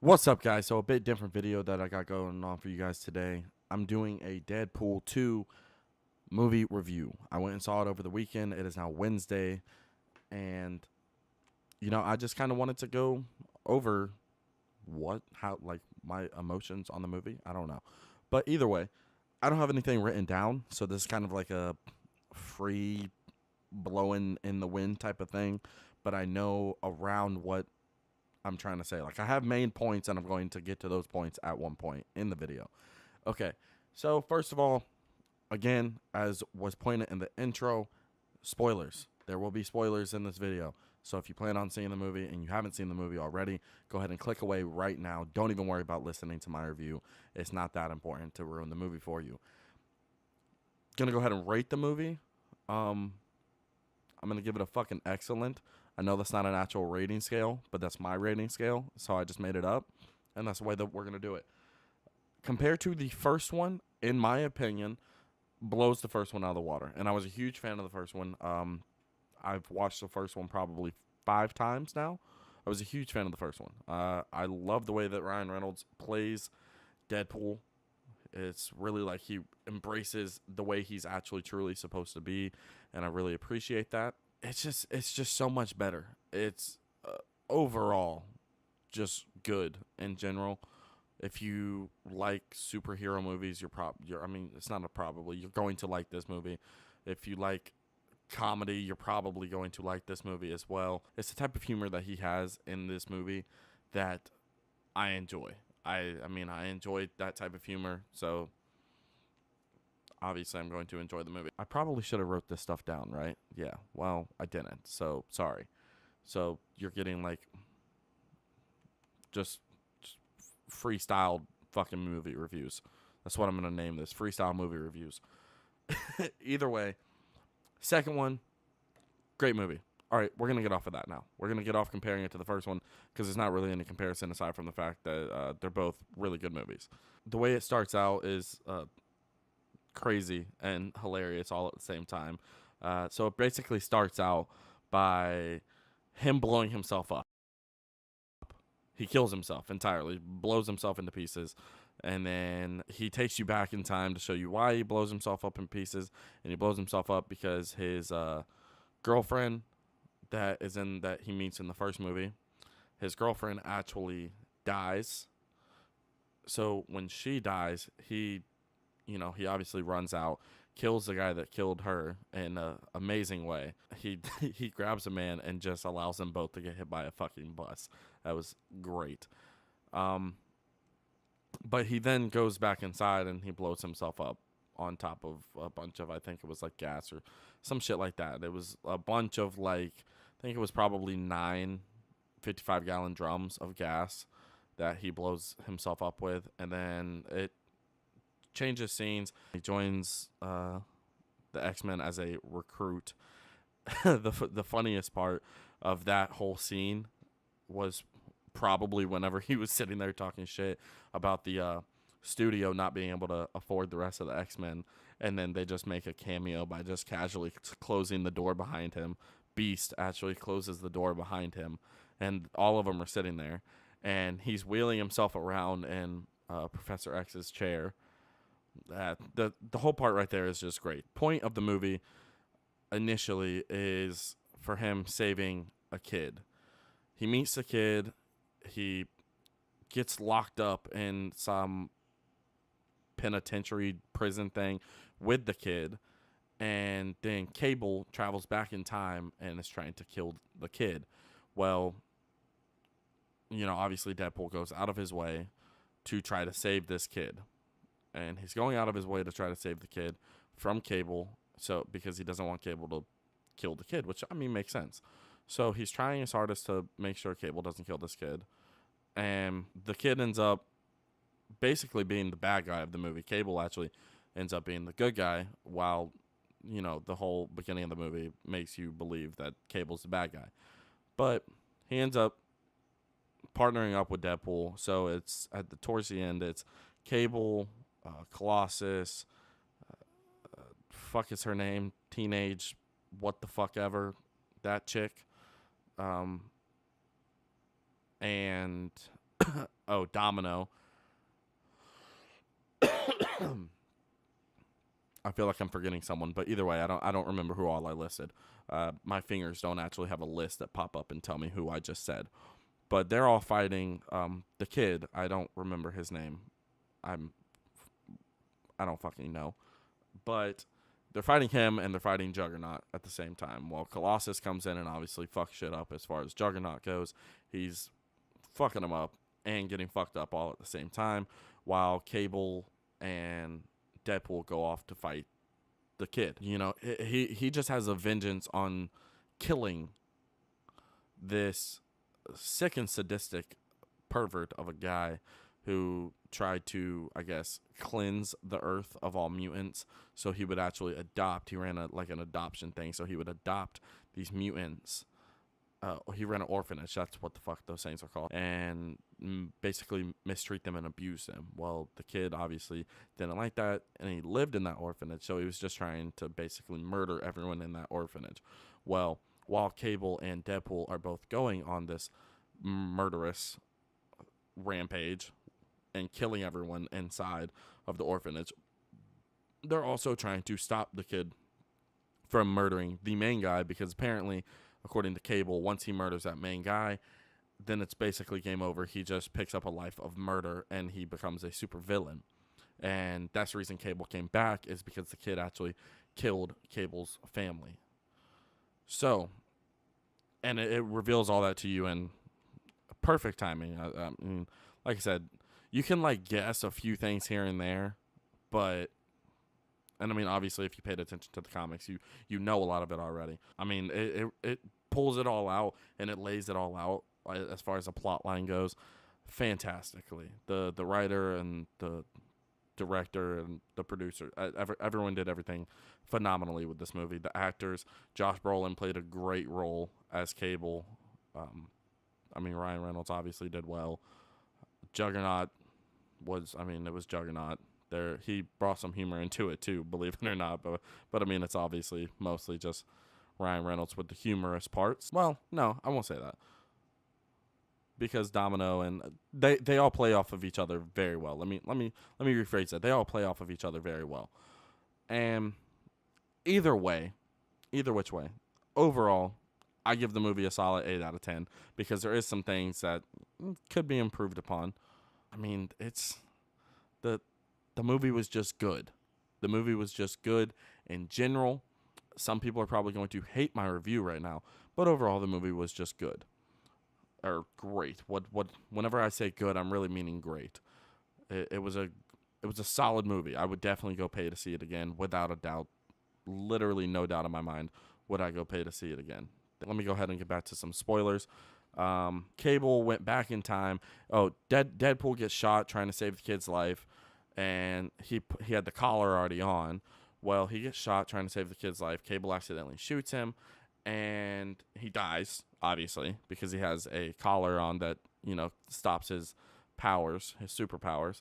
What's up, guys? So a bit different video that I got going on for you guys today. I'm doing a Deadpool 2 movie review. I went and saw it over the weekend. It is now Wednesday, and I just kind of wanted to go over my emotions on the movie. I don't know, but either way, I don't have anything written down, so this is kind of like a free blowing in the wind type of thing. But I know around what I'm trying to say. Like, I have main points, and I'm going to get to those points at one point in the video. Okay, so first of all, again, as was pointed in the intro, spoilers. There will be spoilers in this video. So if you plan on seeing the movie and you haven't seen the movie already, go ahead and click away right now. Don't even worry about listening to my review. It's not that important to ruin the movie for you. Gonna go ahead and rate the movie. I'm gonna give it a fucking excellent. I know that's not an actual rating scale, but that's my rating scale, so I just made it up, and that's the way that we're gonna do it. Compared to the first one, in my opinion, blows the first one out of the water. And I was a huge fan of the first one. I've watched the first one probably 5 times now. I was a huge fan of the first one. I love the way that Ryan Reynolds plays Deadpool. It's really like he embraces the way he's actually truly supposed to be, and I really appreciate that. It's just so much better. It's overall just good in general. If you like superhero movies, it's not a probably, you're going to like this movie. If you like comedy, you're probably going to like this movie as well. It's the type of humor that he has in this movie that I enjoy. I enjoy that type of humor, so obviously I'm going to enjoy the movie. I probably should have wrote this stuff down, right? Yeah, well, I didn't, so sorry. So you're getting like just freestyle fucking movie reviews. That's what I'm going to name this, Freestyle Movie Reviews. Either way, second one, great movie. All right, we're going to get off of that now. We're going to get off comparing it to the first one because there's not really any comparison aside from the fact that they're both really good movies. The way it starts out is crazy and hilarious all at the same time. So it basically starts out by him blowing himself up. He kills himself entirely, blows himself into pieces, and then he takes you back in time to show you why he blows himself up in pieces. And he blows himself up because his girlfriend that he meets in the first movie, his girlfriend actually dies. So when she dies, he obviously runs out, kills the guy that killed her in an amazing way. He he grabs a man and just allows them both to get hit by a fucking bus. That was great. But he then goes back inside and he blows himself up on top of a bunch of, I think it was like gas or some shit like that. It was a bunch of I think it was probably 9 55-gallon drums of gas that he blows himself up with. And then it changes scenes. He joins the X-Men as a recruit. The funniest part of that whole scene was probably whenever he was sitting there talking shit about the studio not being able to afford the rest of the X-Men, and then they just make a cameo by just casually closing the door behind him. Beast actually closes the door behind him, and all of them are sitting there, and he's wheeling himself around in Professor X's chair. The whole part right there is just great. Point of the movie initially is for him saving a kid. He meets the kid. He gets locked up in some penitentiary prison thing with the kid, and then Cable travels back in time and is trying to kill the kid. Well, obviously Deadpool goes out of his way to try to save this kid. And he's going out of his way to try to save the kid from Cable, so because he doesn't want Cable to kill the kid, which makes sense. So he's trying his hardest to make sure Cable doesn't kill this kid, and the kid ends up basically being the bad guy of the movie. Cable actually ends up being the good guy, while the whole beginning of the movie makes you believe that Cable's the bad guy. But he ends up partnering up with Deadpool, so it's towards the end, it's Cable, Colossus, fuck is her name, teenage what the fuck ever, that chick, and Oh, Domino. I feel like I'm forgetting someone, but either way, I don't remember who all I listed. My fingers don't actually have a list that pop up and tell me who I just said. But they're all fighting the kid. I don't remember his name. I'm I don't fucking know. But they're fighting him and they're fighting Juggernaut at the same time. Well, Colossus comes in and obviously fucks shit up as far as Juggernaut goes. He's fucking him up and getting fucked up all at the same time, while Cable and Deadpool go off to fight the kid. You know, he just has a vengeance on killing this sick and sadistic pervert of a guy who tried to, I guess, cleanse the earth of all mutants. So he would actually adopt. He ran an adoption thing. So he would adopt these mutants. He ran an orphanage. That's what the fuck those things are called. And basically mistreat them and abuse them. Well, the kid obviously didn't like that, and he lived in that orphanage. So he was just trying to basically murder everyone in that orphanage. Well, while Cable and Deadpool are both going on this murderous rampage and killing everyone inside of the orphanage, they're also trying to stop the kid from murdering the main guy, because apparently, according to Cable, once he murders that main guy, then it's basically game over. He just picks up a life of murder and he becomes a super villain. And that's the reason Cable came back, is because the kid actually killed Cable's family. So, and it reveals all that to you in perfect timing. I mean, like I said, you can like guess a few things here and there, but, and I mean, obviously, if you paid attention to the comics, you know a lot of it already. I mean, it pulls it all out and it lays it all out as far as the plot line goes fantastically. The writer and the director and the producer, everyone did everything phenomenally with this movie. The actors, Josh Brolin played a great role as Cable. I mean, Ryan Reynolds obviously did well. Juggernaut it was Juggernaut. He brought some humor into it too, believe it or not. But I mean, it's obviously mostly just Ryan Reynolds with the humorous parts. Well, no, I won't say that, because Domino and they all play off of each other very well. Let me rephrase that. They all play off of each other very well. And either which way, overall, I give the movie a solid 8 out of 10, because there is some things that could be improved upon. I mean, it's the movie was just good. The movie was just good in general. Some people are probably going to hate my review right now, but overall the movie was just good. Or great. Whenever I say good, I'm really meaning great. It was a solid movie. I would definitely go pay to see it again, without a doubt. Literally no doubt in my mind would I go pay to see it again. Let me go ahead and get back to some spoilers. Cable went back in time. Oh, Deadpool gets shot trying to save the kid's life, and he had the collar already on. Well, he gets shot trying to save the kid's life. Cable accidentally shoots him, and he dies, obviously, because he has a collar on that, stops his powers, his superpowers.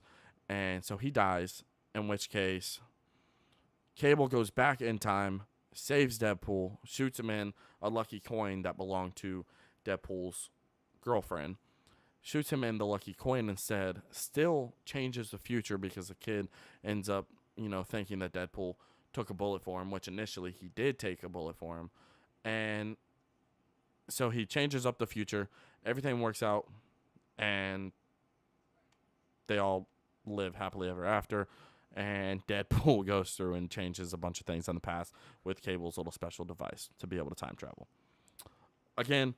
And so he dies, in which case Cable goes back in time, saves Deadpool, shoots him in a lucky coin that belonged to Deadpool's girlfriend, shoots him in the lucky coin instead, still changes the future, because the kid ends up, thinking that Deadpool took a bullet for him, which initially he did take a bullet for him. And so he changes up the future, everything works out, and they all live happily ever after. And Deadpool goes through and changes a bunch of things in the past with Cable's little special device to be able to time travel. Again,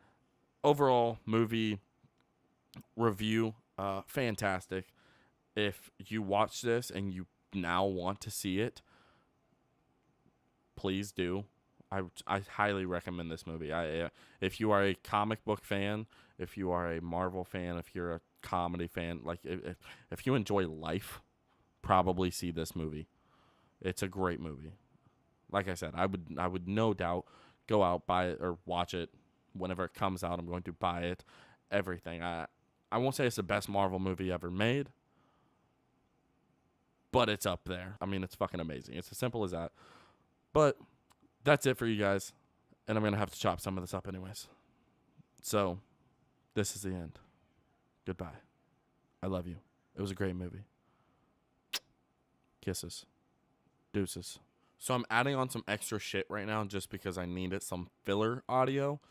overall movie review, fantastic. If you watch this and you now want to see it, please do. I highly recommend this movie. If you are a comic book fan, if you are a Marvel fan, if you're a comedy fan, like if you enjoy life, probably see this movie. It's a great movie. Like I said, I would no doubt go out, buy it, or watch it whenever it comes out. I'm going to buy it. Everything. I won't say it's the best Marvel movie ever made, but it's up there. I mean, it's fucking amazing. It's as simple as that. But that's it for you guys, and I'm going to have to chop some of this up anyways. So, this is the end. Goodbye. I love you. It was a great movie. Kisses. Deuces. So I'm adding on some extra shit right now just because I needed some filler audio.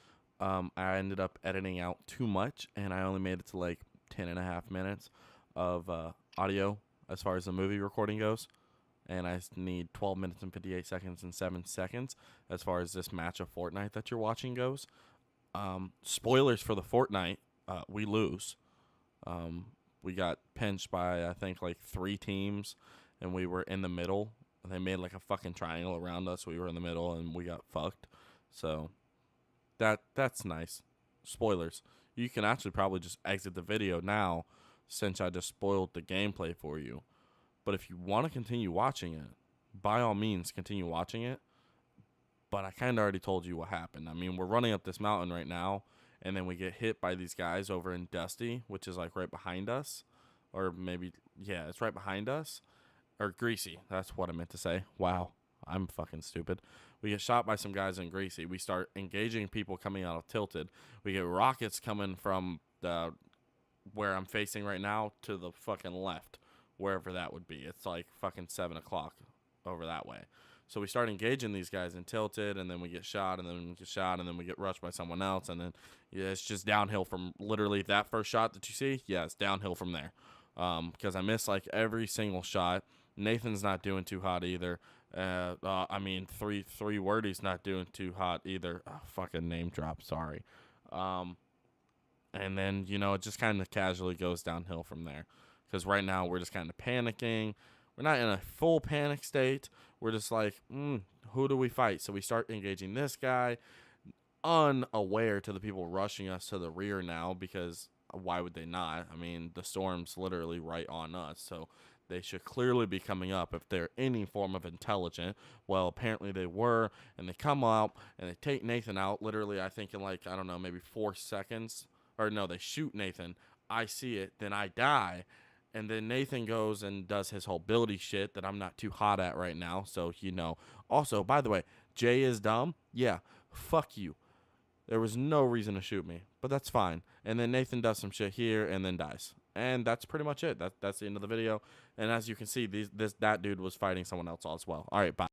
I ended up editing out too much, and I only made it to like 10 and a half minutes of audio as far as the movie recording goes. And I need 12 minutes and 58 seconds and 7 seconds as far as this match of Fortnite that you're watching goes. Spoilers for the Fortnite, we lose. We got pinched by, I think, like 3 teams, and we were in the middle. They made like a fucking triangle around us. We were in the middle, and we got fucked. So that's nice. Spoilers. You can actually probably just exit the video now since I just spoiled the gameplay for you. But if you want to continue watching it, by all means, continue watching it. But I kind of already told you what happened. I mean, we're running up this mountain right now, and then we get hit by these guys over in Dusty, which is like right behind us. Or maybe, yeah, it's right behind us. Or Greasy. That's what I meant to say. Wow. I'm fucking stupid. We get shot by some guys in Greasy. We start engaging people coming out of Tilted. We get rockets coming from the where I'm facing right now to the fucking left, wherever that would be. It's like fucking 7 o'clock over that way. So we start engaging these guys in Tilted, and then we get shot, and then we get shot, and then we get rushed by someone else, and then it's just downhill from literally that first shot that you see. Yeah, it's downhill from there. Because I missed like every single shot. Nathan's not doing too hot either. I mean, three wordies not doing too hot either. Oh, fucking name drop, sorry. And then, it just kind of casually goes downhill from there. Because right now we're just kind of panicking. We're not in a full panic state. We're just like, who do we fight? So we start engaging this guy, unaware to the people rushing us to the rear now, because why would they not? I mean, the storm's literally right on us, so they should clearly be coming up if they're any form of intelligent. Well, apparently they were, and they come out, and they take Nathan out, literally, I think in like, I don't know, maybe 4 seconds. Or no, they shoot Nathan. I see it, then I die. And then Nathan goes and does his whole ability shit that I'm not too hot at right now. So, Also, by the way, Jay is dumb. Yeah, fuck you. There was no reason to shoot me, but that's fine. And then Nathan does some shit here and then dies. And that's pretty much it. That's the end of the video. And as you can see, that dude was fighting someone else as well. All right, bye.